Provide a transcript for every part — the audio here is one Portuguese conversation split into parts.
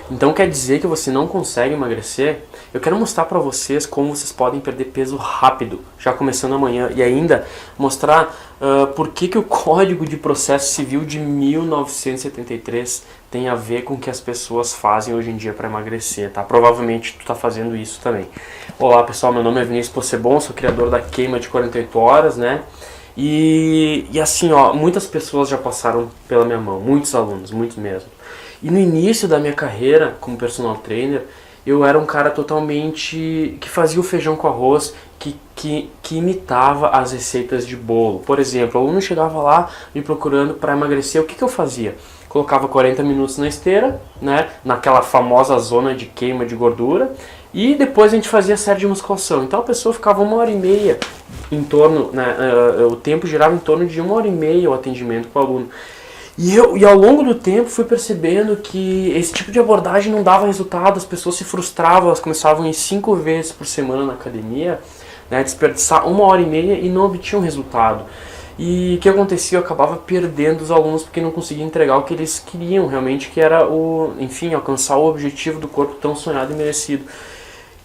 Então quer dizer que você não consegue emagrecer? Eu quero mostrar para vocês como vocês podem perder peso rápido, já começando amanhã, e ainda mostrar por que o Código de Processo Civil de 1973 tem a ver com o que as pessoas fazem hoje em dia para emagrecer, tá? Provavelmente tu tá fazendo isso também. Olá pessoal, meu nome é Vinícius Possebon, sou criador da Queima de 48 Horas, né? E assim, ó, muitas pessoas já passaram pela minha mão, muitos alunos, muitos mesmo. E no início da minha carreira como personal trainer, eu era um cara totalmente que fazia o feijão com arroz, que imitava as receitas de bolo. Por exemplo, o aluno chegava lá me procurando para emagrecer, o que eu fazia? Colocava 40 minutos na esteira, né, naquela famosa zona de queima de gordura, e depois a gente fazia a série de musculação. Então a pessoa ficava 1h30 em torno, né, o tempo girava em torno de 1h30 o atendimento com o aluno. E ao longo do tempo fui percebendo que esse tipo de abordagem não dava resultado, as pessoas se frustravam, elas começavam a ir 5 vezes por semana na academia, né, desperdiçar 1h30 e não obtinham resultado. E o que acontecia? Eu acabava perdendo os alunos porque não conseguia entregar o que eles queriam realmente, que era enfim, alcançar o objetivo do corpo tão sonhado e merecido.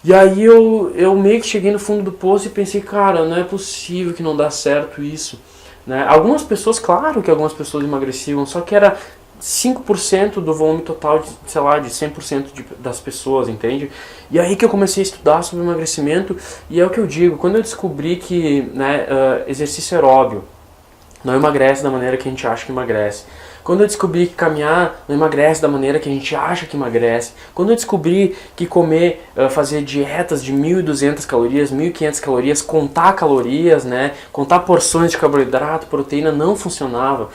E aí eu meio que cheguei no fundo do poço e pensei, cara, não é possível que não dá certo isso. Né? Algumas pessoas, claro que algumas pessoas emagreciam, só que era 5% do volume total, de, sei lá, de 100% das pessoas, entende? E aí que eu comecei a estudar sobre emagrecimento, e é o que eu digo, quando eu descobri que, né, exercício aeróbio não emagrece da maneira que a gente acha que emagrece. Quando eu descobri que caminhar não emagrece da maneira que a gente acha que emagrece. Quando eu descobri que comer, fazer dietas de 1.200 calorias, 1.500 calorias, contar calorias, né, contar porções de carboidrato, proteína não funcionava.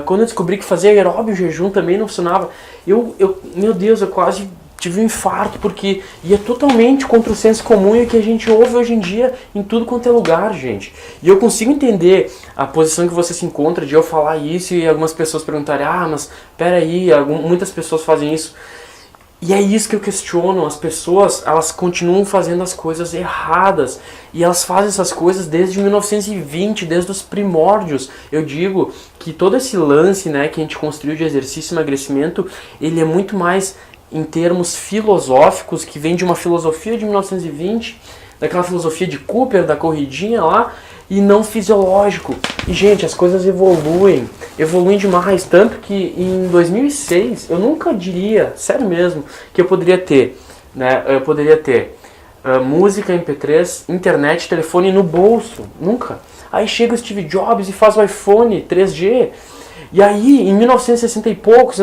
Quando eu descobri que fazer aeróbio jejum também não funcionava, meu Deus, eu quase tive um infarto, porque ia totalmente contra o senso comum e o que a gente ouve hoje em dia em tudo quanto é lugar, gente. E eu consigo entender a posição que você se encontra de eu falar isso e algumas pessoas perguntarem, mas peraí, muitas pessoas fazem isso. E é isso que eu questiono, as pessoas, elas continuam fazendo as coisas erradas, e elas fazem essas coisas desde 1920, desde os primórdios. Eu digo que todo esse lance, né, que a gente construiu de exercício e emagrecimento, ele é muito mais em termos filosóficos, que vem de uma filosofia de 1920, daquela filosofia de Cooper, da corridinha lá, e não fisiológico. E, gente, as coisas evoluem demais, tanto que em 2006, eu nunca diria, sério mesmo, que eu poderia ter, né, música MP3, internet, telefone no bolso, nunca. Aí chega o Steve Jobs e faz o iPhone 3G, e aí, em 1960 e poucos,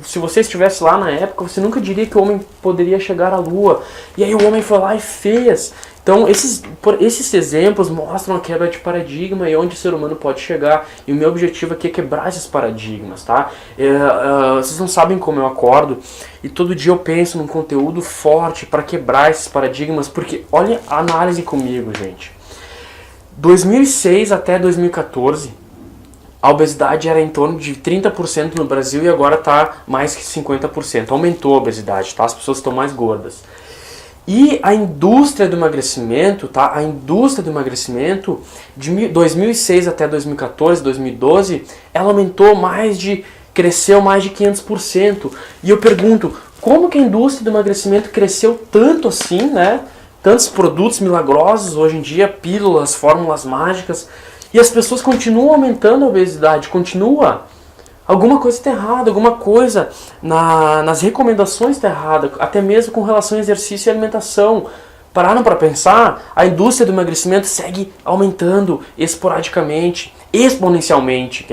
se você estivesse lá na época, você nunca diria que o homem poderia chegar à Lua. E aí o homem foi lá e fez. Então esses exemplos mostram a quebra de paradigma e onde o ser humano pode chegar. E o meu objetivo aqui é quebrar esses paradigmas, tá? Vocês não sabem como eu acordo. E todo dia eu penso num conteúdo forte para quebrar esses paradigmas. Porque olha a análise comigo, gente. 2006 até 2014... a obesidade era em torno de 30% no Brasil e agora está mais que 50%. Aumentou a obesidade, tá? As pessoas estão mais gordas. E a indústria do emagrecimento, tá? A indústria do emagrecimento de 2006 até 2014, 2012, ela cresceu mais de 500%. E eu pergunto, como que a indústria do emagrecimento cresceu tanto assim, né? Tantos produtos milagrosos hoje em dia, pílulas, fórmulas mágicas. E as pessoas continuam aumentando a obesidade, continua. Alguma coisa está errada, alguma coisa nas recomendações está errada, até mesmo com relação a exercício e alimentação. Pararam para pensar? A indústria do emagrecimento segue aumentando esporadicamente, exponencialmente.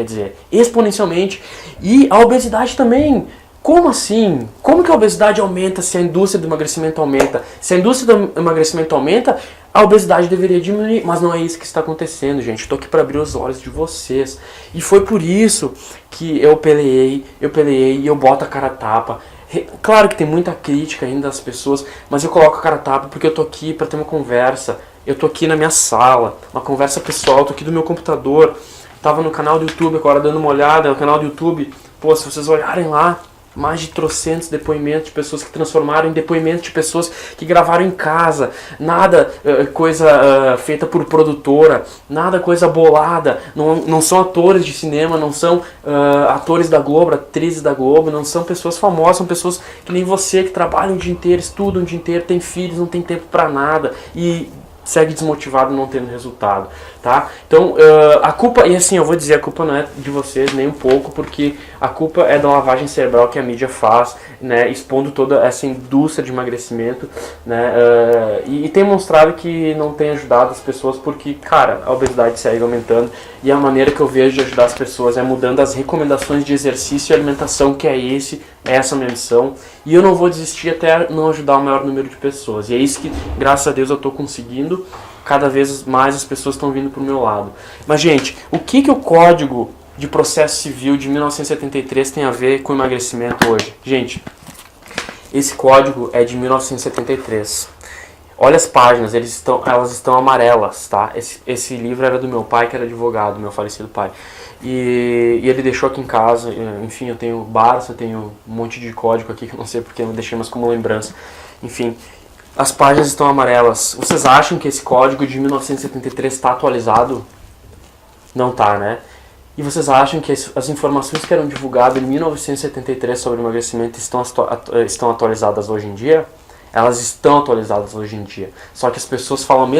E a obesidade também. Como assim? Como que a obesidade aumenta se a indústria do emagrecimento aumenta? Se a indústria do emagrecimento aumenta, a obesidade deveria diminuir, mas não é isso que está acontecendo, gente. Estou aqui para abrir os olhos de vocês. E foi por isso que eu peleei e eu boto a cara a tapa. Claro que tem muita crítica ainda das pessoas, mas eu coloco a cara a tapa porque eu tô aqui para ter uma conversa. Eu tô aqui na minha sala, uma conversa pessoal, tô aqui do meu computador. Tava no canal do YouTube agora dando uma olhada, no canal do YouTube. Pô, se vocês olharem lá, mais de trocentos depoimentos de pessoas que transformaram em depoimentos de pessoas que gravaram em casa, nada coisa feita por produtora, nada coisa bolada, não são atores de cinema, não são atores da Globo, atrizes da Globo, não são pessoas famosas, são pessoas que nem você, que trabalham o dia inteiro, estudam o dia inteiro, têm filhos, não tem tempo pra nada e segue desmotivado não tendo resultado, tá? Então, a culpa, e assim, eu vou dizer, a culpa não é de vocês nem um pouco, porque a culpa é da lavagem cerebral que a mídia faz, né, expondo toda essa indústria de emagrecimento, né, e tem mostrado que não tem ajudado as pessoas, porque, cara, a obesidade segue aumentando, e a maneira que eu vejo de ajudar as pessoas é mudando as recomendações de exercício e alimentação, que é essa a minha missão, e eu não vou desistir até não ajudar o maior número de pessoas, e é isso que, graças a Deus, eu estou conseguindo. Cada vez mais as pessoas estão vindo pro meu lado. Mas, gente, o que o Código de Processo Civil de 1973 tem a ver com emagrecimento hoje? Gente, esse código é de 1973. Olha as páginas, elas estão amarelas, tá? Esse livro era do meu pai, que era advogado, meu falecido pai. E ele deixou aqui em casa, enfim, eu tenho Barça, eu tenho um monte de código aqui que eu não sei porque eu deixei, mas como lembrança. Enfim, as páginas estão amarelas. Vocês acham que esse código de 1973 está atualizado? Não está, né? E vocês acham que as informações que eram divulgadas em 1973 sobre emagrecimento estão atualizadas hoje em dia? Elas estão atualizadas hoje em dia. Só que as pessoas falam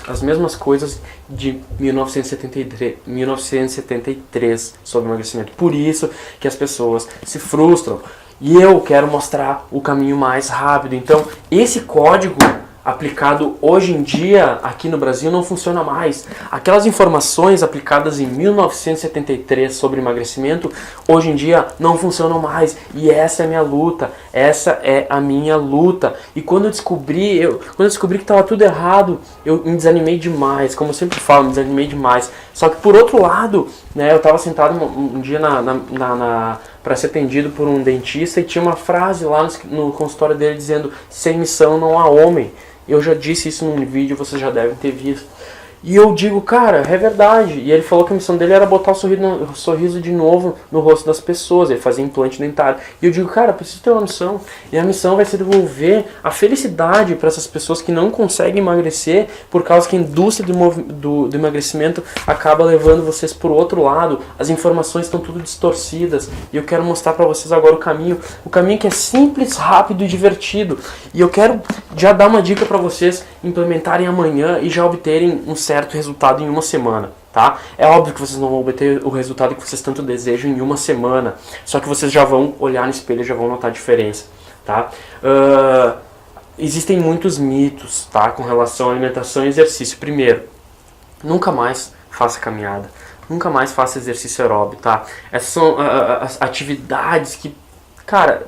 as mesmas coisas de 1973 sobre emagrecimento. Por isso que as pessoas se frustram. E eu quero mostrar o caminho mais rápido. Então, esse código aplicado hoje em dia aqui no Brasil não funciona mais. Aquelas informações aplicadas em 1973 sobre emagrecimento, hoje em dia não funcionam mais. E essa é a minha luta. Essa é a minha luta. E quando eu descobri que estava tudo errado, eu me desanimei demais. Como eu sempre falo, me desanimei demais. Só que por outro lado, né, eu estava sentado um dia para ser atendido por um dentista e tinha uma frase lá no consultório dele dizendo: sem missão não há homem. Eu já disse isso num vídeo, vocês já devem ter visto. E eu digo, cara, é verdade. E ele falou que a missão dele era botar o sorriso de novo no rosto das pessoas. Ele fazia implante dentário. E eu digo, cara, eu preciso ter uma missão. E a missão vai ser devolver a felicidade para essas pessoas que não conseguem emagrecer por causa que a indústria do emagrecimento acaba levando vocês por outro lado. As informações estão tudo distorcidas. E eu quero mostrar para vocês agora o caminho que é simples, rápido e divertido. E eu quero já dar uma dica para vocês implementarem amanhã e já obterem um certo resultado em uma semana, tá? É óbvio que vocês não vão obter o resultado que vocês tanto desejam em uma semana, só que vocês já vão olhar no espelho e já vão notar a diferença, tá? Existem muitos mitos, tá, com relação à alimentação e exercício. Primeiro, nunca mais faça caminhada, nunca mais faça exercício aeróbico, tá? Essas são as atividades que, cara,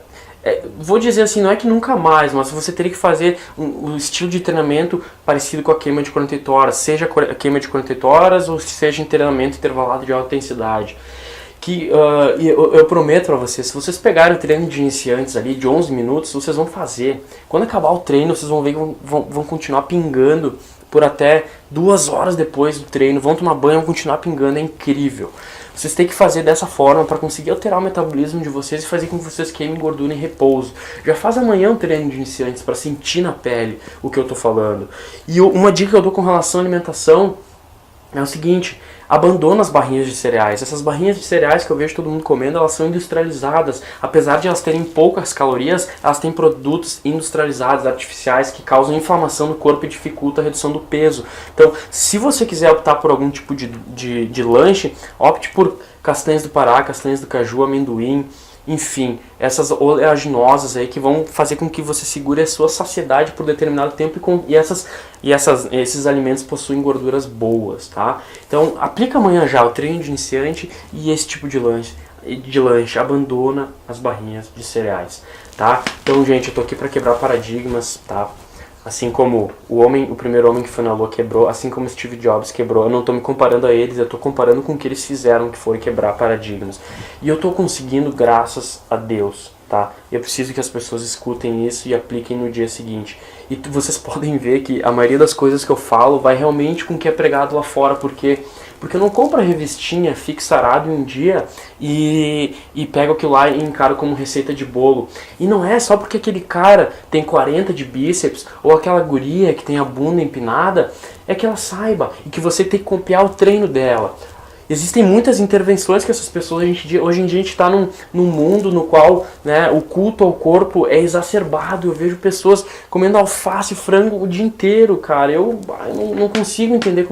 vou dizer assim, não é que nunca mais, mas você teria que fazer um estilo de treinamento parecido com a queima de 48 horas, seja a queima de 48 horas ou seja treinamento intervalado de alta intensidade. Eu prometo para vocês, se vocês pegarem o treino de iniciantes ali de 11 minutos, vocês vão fazer. Quando acabar o treino, vocês vão ver que vão continuar pingando por até 2 horas depois do treino, vão tomar banho e vão continuar pingando, é incrível. Vocês têm que fazer dessa forma para conseguir alterar o metabolismo de vocês e fazer com que vocês queimem gordura em repouso. Já faz amanhã um treino de iniciantes para sentir na pele o que eu estou falando. E uma dica que eu dou com relação à alimentação é o seguinte: abandona as barrinhas de cereais. Essas barrinhas de cereais que eu vejo todo mundo comendo, elas são industrializadas. Apesar de elas terem poucas calorias, elas têm produtos industrializados, artificiais, que causam inflamação no corpo e dificultam a redução do peso. Então, se você quiser optar por algum tipo de lanche, opte por castanhas do Pará, castanhas do caju, amendoim, enfim, essas oleaginosas aí que vão fazer com que você segure a sua saciedade por determinado tempo esses alimentos possuem gorduras boas, tá? Então, aplica amanhã já o treino de iniciante e esse tipo de lanche, abandona as barrinhas de cereais, tá? Então, gente, eu tô aqui para quebrar paradigmas, tá? Assim como o primeiro homem que foi na Lua quebrou, assim como Steve Jobs quebrou, eu não estou me comparando a eles, eu estou comparando com o que eles fizeram, que foi quebrar paradigmas. E eu estou conseguindo graças a Deus, tá? Eu preciso que as pessoas escutem isso e apliquem no dia seguinte. E vocês podem ver que a maioria das coisas que eu falo vai realmente com o que é pregado lá fora, porque Porque eu não compro a revistinha fixarado em um dia e pego aquilo lá e encaro como receita de bolo. E não é só porque aquele cara tem 40 de bíceps ou aquela guria que tem a bunda empinada, é que ela saiba e que você tem que copiar o treino dela. Existem muitas intervenções que essas pessoas, hoje em dia a gente está num mundo no qual, né, o culto ao corpo é exacerbado. Eu vejo pessoas comendo alface e frango o dia inteiro, cara. Eu não consigo entender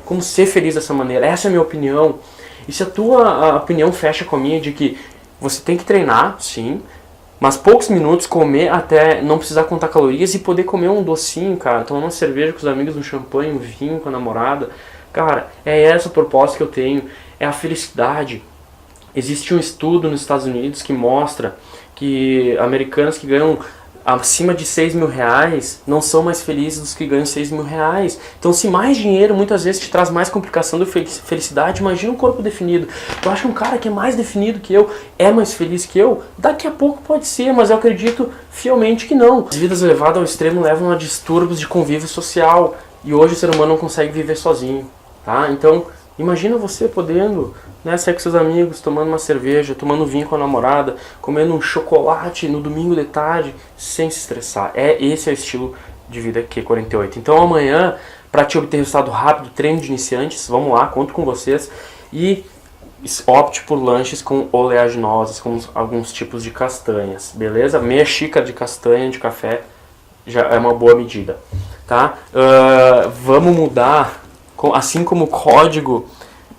como ser feliz dessa maneira. Essa é a minha opinião. E se a tua opinião fecha com a minha de que você tem que treinar, sim, mas poucos minutos, comer até não precisar contar calorias e poder comer um docinho, cara, tomar uma cerveja com os amigos, um champanhe, um vinho com a namorada. Cara, é essa a proposta que eu tenho, é a felicidade. Existe um estudo nos Estados Unidos que mostra que americanos que ganham acima de 6 mil reais não são mais felizes dos que ganham 6 mil reais. Então, se mais dinheiro muitas vezes te traz mais complicação do que felicidade, imagina um corpo definido. Eu acho que um cara que é mais definido que eu é mais feliz que eu. Daqui a pouco pode ser, mas eu acredito fielmente que não. As vidas levadas ao extremo levam a distúrbios de convívio social e hoje o ser humano não consegue viver sozinho. Tá? Então, imagina você podendo, né, sair com seus amigos, tomando uma cerveja, tomando vinho com a namorada, comendo um chocolate no domingo de tarde, sem se estressar. Esse é o estilo de vida Q48. Então amanhã, para te obter resultado rápido, treino de iniciantes, vamos lá, conto com vocês. E opte por lanches com oleaginosas, com alguns tipos de castanhas, beleza? Meia xícara de castanha de café já é uma boa medida, tá? Vamos mudar. Assim como o Código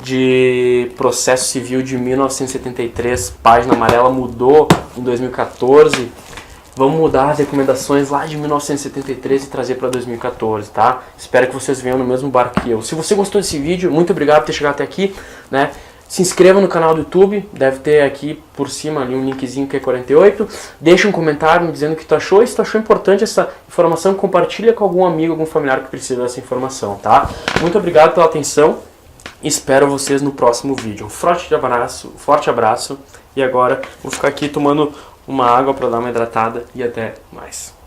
de Processo Civil de 1973, página amarela, mudou em 2014, vamos mudar as recomendações lá de 1973 e trazer para 2014, tá? Espero que vocês venham no mesmo barco que eu. Se você gostou desse vídeo, muito obrigado por ter chegado até aqui, né? Se inscreva no canal do YouTube, deve ter aqui por cima ali um linkzinho que é 48. Deixa um comentário me dizendo o que tu achou. E se tu achou importante essa informação, compartilha com algum amigo, algum familiar que precisa dessa informação, tá? Muito obrigado pela atenção. Espero vocês no próximo vídeo. Um forte abraço. E agora vou ficar aqui tomando uma água para dar uma hidratada e até mais.